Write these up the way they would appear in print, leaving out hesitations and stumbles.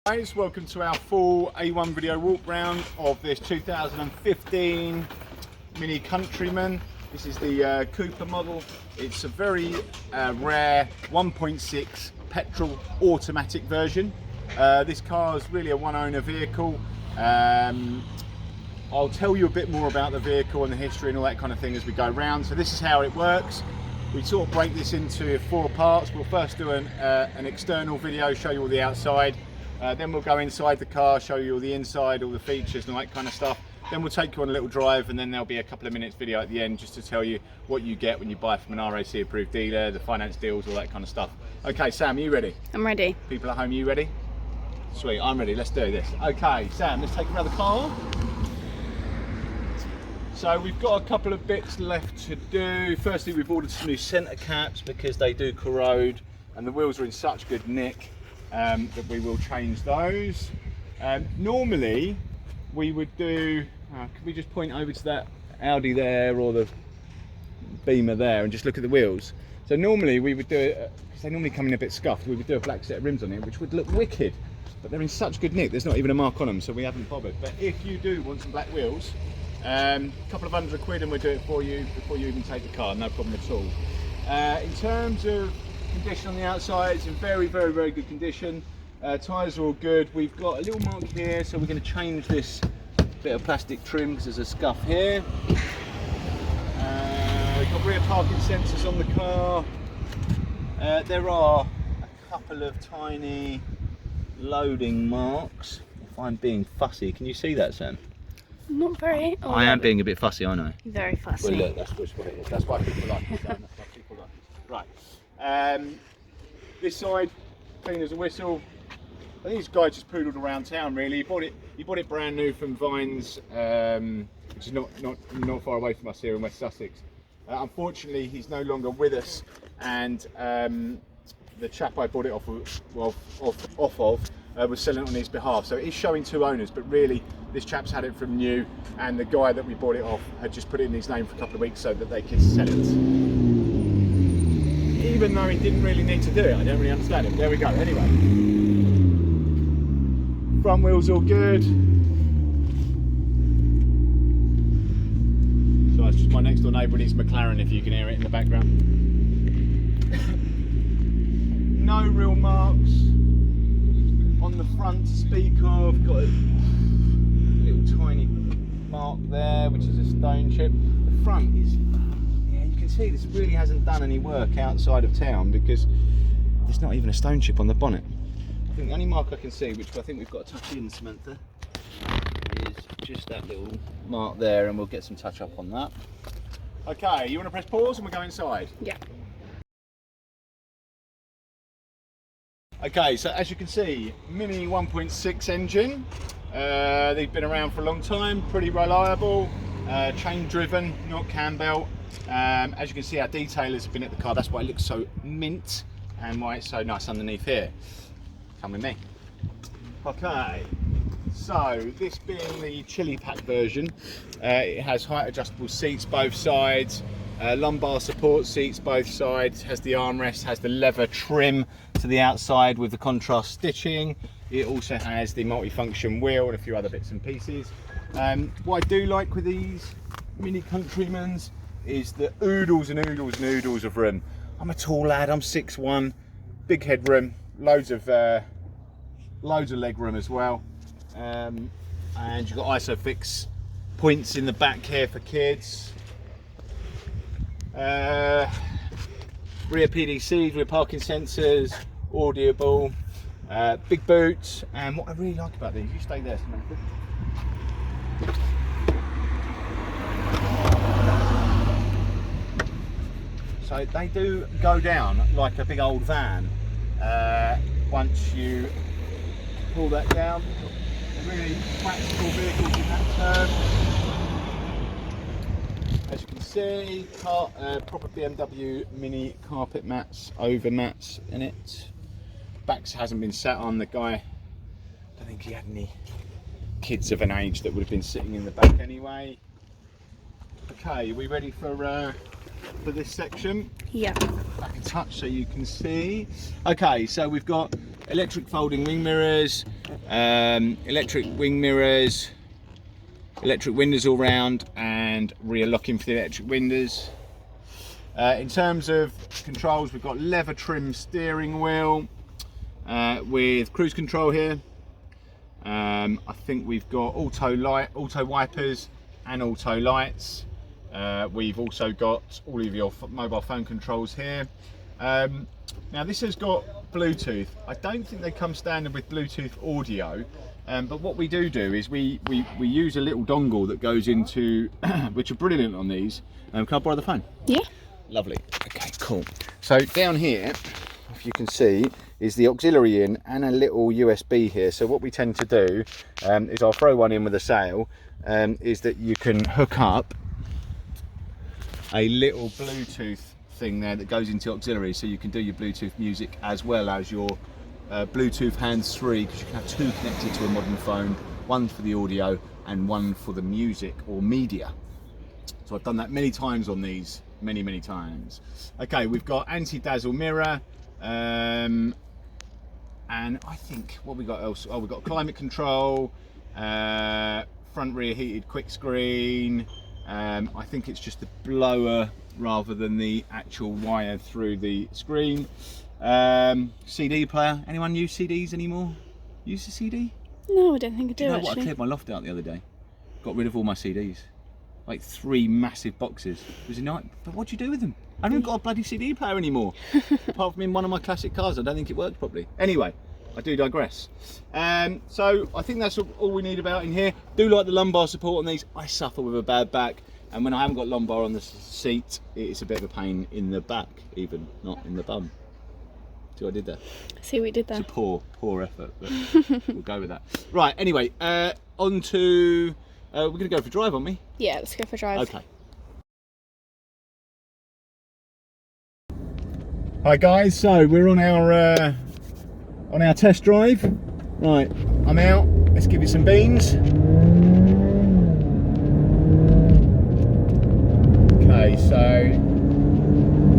Guys, welcome to our full A1 video walk round of this 2015 Mini Countryman. This is the Cooper model. It's a very rare 1.6 petrol automatic version. This car is really a one-owner vehicle. I'll tell you a bit more about the vehicle and the history and all that kind of thing as we go round. So this is how it works. We sort of break this into 4 parts. We'll first do an external video, show you all the outside. Then we'll go inside the car, show you all the inside, all the features and all that kind of stuff. Then we'll take you on a little drive, and then there'll be a couple of minutes video at the end just to tell you what you get when you buy from an RAC approved dealer, the finance deals, all that kind of stuff. Okay, Sam, are you ready? I'm ready. People at home, are you ready? Sweet, I'm ready, let's do this. Okay, Sam, let's take around the car. So we've got a couple of bits left to do. Firstly, we've ordered some new centre caps because they do corrode and the wheels are in such good nick that we will change those. Normally we would do, can we just point over to that Audi there or the Beamer there and just look at the wheels? So normally we would do it, because they normally come in a bit scuffed, we would do a black set of rims on it, which would look wicked, but they're in such good nick there's not even a mark on them, so we haven't bothered. But if you do want some black wheels, a couple of £100 and we'll do it for you before you even take the car, no problem at all. In terms of condition on the outside, it's in very good condition. Tyres are all good. We've got a little mark here, so we're going to change this bit of plastic trim because there's a scuff here. We've got rear parking sensors on the car. There are a couple of tiny loading marks. If I'm being fussy, can you see that, Sam? Not very. Oh, I am being a bit fussy, aren't I? Very fussy. Well, look, that's just what it is. That's why people like it. That's why people like it. Right. This side, clean as a whistle. I think this guy just poodled around town. Really, he bought it brand new from Vines, which is not far away from us here in West Sussex. Unfortunately, he's no longer with us, and the chap I bought it off of was selling it on his behalf. So it is showing 2 owners, but really this chap's had it from new, and the guy that we bought it off had just put it in his name for a couple of weeks so that they could sell it. Even though he didn't really need to do it, I don't really understand it. There we go. Anyway, front wheels all good. So it's just my next door neighbour and his McLaren, if you can hear it in the background. No real marks on the front to speak of. Got a little tiny mark there, which is a stone chip. The front is, yeah, you can see this really hasn't done any work outside of town because there's not even a stone chip on the bonnet. I think the only mark I can see, which I think we've got to touch in, Samantha, is just that little mark there, and we'll get some touch up on that. Okay, you want to press pause and we'll go inside? Yeah. Okay, so as you can see, Mini 1.6 engine. They've been around for a long time, pretty reliable, chain driven, not cam belt. As you can see, our detailers have been at the car. That's why it looks so mint and why it's so nice underneath here. Come with me. Okay, so this being the chili pack version, it has height adjustable seats both sides, lumbar support seats both sides, has the armrest, has the leather trim to the outside with the contrast stitching. It also has the multi-function wheel and a few other bits and pieces. What I do like with these Mini Countrymans is the oodles and oodles and oodles of room. I'm a tall lad, I'm 6'1", big headroom, loads of leg room as well. And you've got ISOFIX points in the back here for kids. Rear PDCs, rear parking sensors, audible, big boots. And what I really like about these, you stay there, Samantha. So they do go down like a big old van once you pull that down. They're really practical vehicles in that term. As you can see, proper BMW Mini carpet mats, over mats in it. Backs hasn't been sat on. The guy, I don't think he had any kids of an age that would have been sitting in the back anyway. Okay, are we ready for this section? Yeah. Back in touch so you can see. Okay, so we've got electric folding wing mirrors, electric wing mirrors, electric windows all round, and rear locking for the electric windows. In terms of controls, we've got leather trim steering wheel with cruise control here. I think we've got auto wipers and auto lights. We've also got all of your mobile phone controls here. Now this has got Bluetooth. I don't think they come standard with Bluetooth audio, but what we do is we use a little dongle that goes into, which are brilliant on these. Can I borrow the phone? Yeah. Lovely. Okay, cool. So down here, if you can see, is the auxiliary in and a little USB here. So what we tend to do is I'll throw one in with a sail, is that you can hook up a little Bluetooth thing there that goes into auxiliary, so you can do your Bluetooth music as well as your Bluetooth hands-free, because you can have two connected to a modern phone, one for the audio and one for the music or media. So I've done that many times on these, many times. Okay, we've got anti-dazzle mirror, and I think what we got else. Oh, we've got climate control, front rear heated quick screen. I think it's just the blower rather than the actual wire through the screen. CD player. Anyone use CDs anymore? Use the CD? No, I don't think I do, You know actually. what? I cleared my loft out the other day. Got rid of all my CDs. Like 3 massive boxes. It was a night. But what do you do with them? I haven't got a bloody CD player anymore. Apart from in one of my classic cars, I don't think it works properly. Anyway, I do digress. So I think that's all we need about in here. Do like the lumbar support on these. I suffer with a bad back, and when I haven't got lumbar on the seat, it's a bit of a pain in the back, even, not in the bum. See what I did there? See what we did there. It's a poor effort, but we'll go with that. Right, anyway, on to, we're going to go for a drive, aren't we? Yeah, let's go for a drive. Okay. Hi guys, so we're on our test drive. Right, I'm out. Let's give it some beans. Okay, so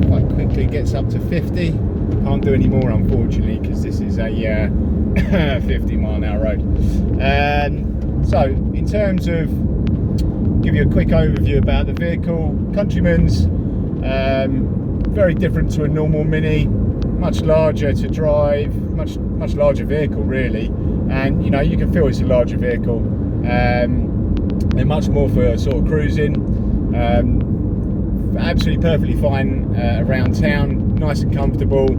quite quickly gets up to 50. Can't do any more, unfortunately, because this is a 50-mile-an-hour road. So in terms of, give you a quick overview about the vehicle. Countryman's very different to a normal Mini, much larger to drive, much larger vehicle really, and you know, you can feel it's a larger vehicle. They're much more for sort of cruising. Absolutely perfectly fine around town, nice and comfortable.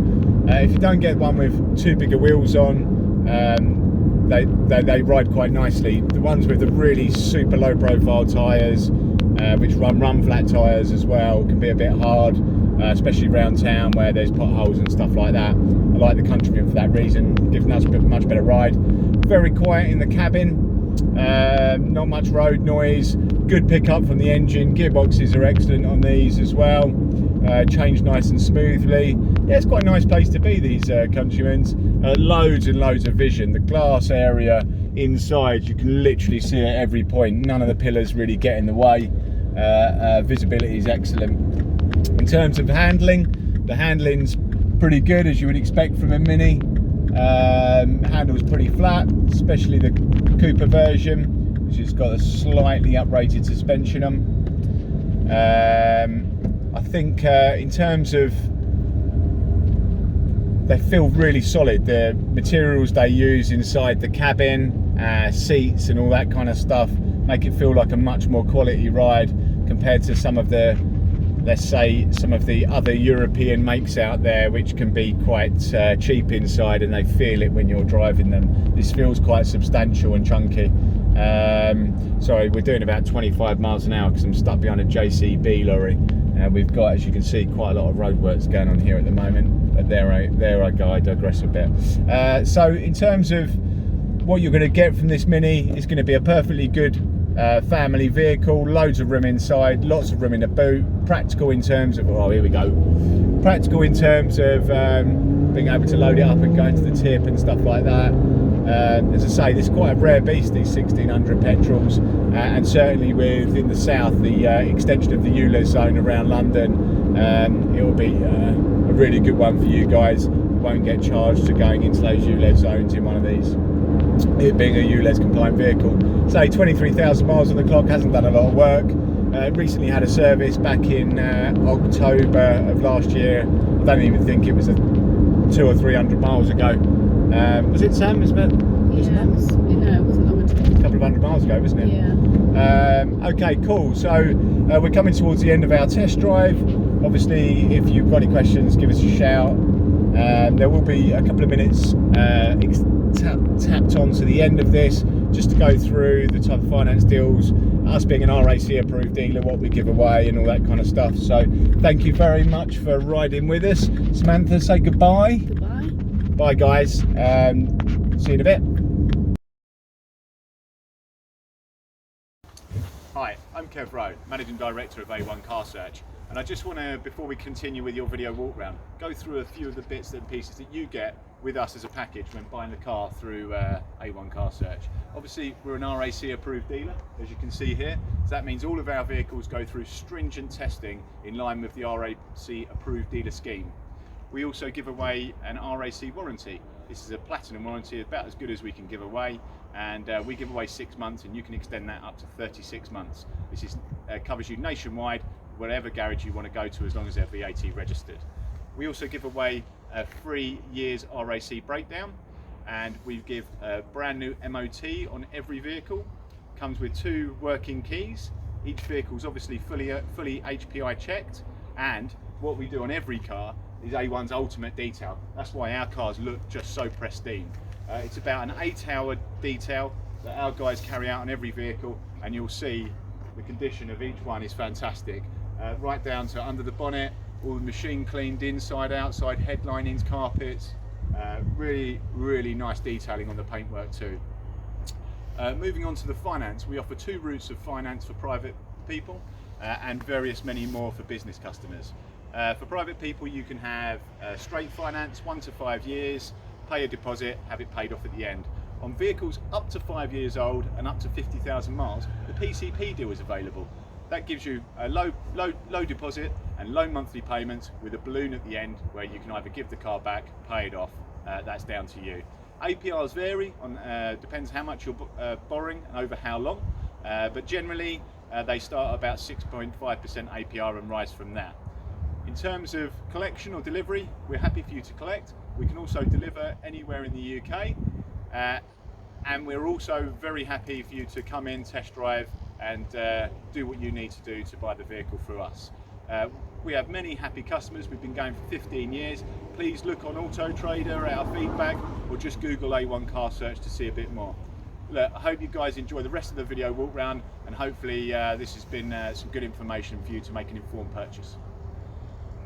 If you don't get one with too big wheels on, they ride quite nicely. The ones with the really super low profile tyres, which run flat tyres as well, can be a bit hard, especially around town where there's potholes and stuff like that. I like the Countryman for that reason, giving us a much better ride. Very quiet in the cabin, not much road noise, good pickup from the engine. Gearboxes are excellent on these as well, change nice and smoothly. Yeah, it's quite a nice place to be, these Countrymans. Loads and loads of vision. The glass area inside, you can literally see at every point. None of the pillars really get in the way. Visibility is excellent. In terms of handling, the handling's pretty good, as you would expect from a Mini. Handle's pretty flat, especially the Cooper version, which has got a slightly uprated suspension on. I think in terms of, they feel really solid. The materials they use inside the cabin, seats and all that kind of stuff, make it feel like a much more quality ride compared to some of the, let's say, some of the other European makes out there, which can be quite cheap inside, and they feel it when you're driving them. This feels quite substantial and chunky. Sorry, we're doing about 25 miles an hour because I'm stuck behind a JCB lorry. We've got, as you can see, quite a lot of roadworks going on here at the moment, but there I go, I digress a bit. So in terms of what you're going to get from this Mini, it's going to be a perfectly good family vehicle, loads of room inside, lots of room in the boot, practical in terms of, oh, here we go, practical in terms of being able to load it up and go into the tip and stuff like that. As I say, this is quite a rare beast, these 1600 petrols, and certainly within the south, the extension of the ULEZ zone around London, it will be a really good one for you guys. won't get charged to going into those ULEZ zones in one of these, it being a ULEZ compliant vehicle. Say 23,000 miles on the clock, hasn't done a lot of work. Recently had a service back in October of last year. I don't even think it was 200 or 300 miles ago. Was it, Sam? It wasn't long ago. A couple of 100 miles ago, wasn't it? Yeah. Okay, cool. So we're coming towards the end of our test drive. Obviously, if you've got any questions, give us a shout. There will be a couple of minutes tapped on to the end of this, just to go through the type of finance deals, us being an RAC approved dealer, what we give away and all that kind of stuff. So thank you very much for riding with us. Samantha, say goodbye. Goodbye. Bye guys, see you in a bit. Hi, I'm Kev Rowe, Managing Director of A1 Car Search, and I just want to, before we continue with your video walk round, go through a few of the bits and pieces that you get with us as a package when buying the car through A1 Car Search. Obviously, we're an RAC approved dealer, as you can see here, so that means all of our vehicles go through stringent testing in line with the RAC approved dealer scheme. We also give away an RAC warranty. This is a platinum warranty, about as good as we can give away, and we give away 6 months, and you can extend that up to 36 months. This is, covers you nationwide, whatever garage you want to go to, as long as they're VAT registered. We also give away a 3 years RAC breakdown, and we give a brand new MOT on every vehicle. Comes with 2 working keys. Each vehicle is obviously fully HPI checked, and what we do on every car is A1's ultimate detail. That's why our cars look just so pristine. It's about an 8-hour detail that our guys carry out on every vehicle, and you'll see the condition of each one is fantastic. Right down to under the bonnet, all the machine cleaned inside, outside, headlinings, carpets. Really nice detailing on the paintwork too. Moving on to the finance, we offer 2 routes of finance for private people and many more for business customers. For private people, you can have straight finance, 1 to 5 years, pay a deposit, have it paid off at the end. On vehicles up to 5 years old and up to 50,000 miles, the PCP deal is available. That gives you a low deposit and low monthly payments with a balloon at the end, where you can either give the car back, pay it off. That's down to you. APRs vary on depends how much you're borrowing and over how long, but generally they start at about 6.5% APR and rise from that. In terms of collection or delivery, we're happy for you to collect. We can also deliver anywhere in the UK, and we're also very happy for you to come in, test drive, and do what you need to do to buy the vehicle through us. We have many happy customers. We've been going for 15 years. Please look on Auto Trader at our feedback, or just Google A1 Car Search to see a bit more. Look, I hope you guys enjoy the rest of the video walk round, and hopefully this has been some good information for you to make an informed purchase.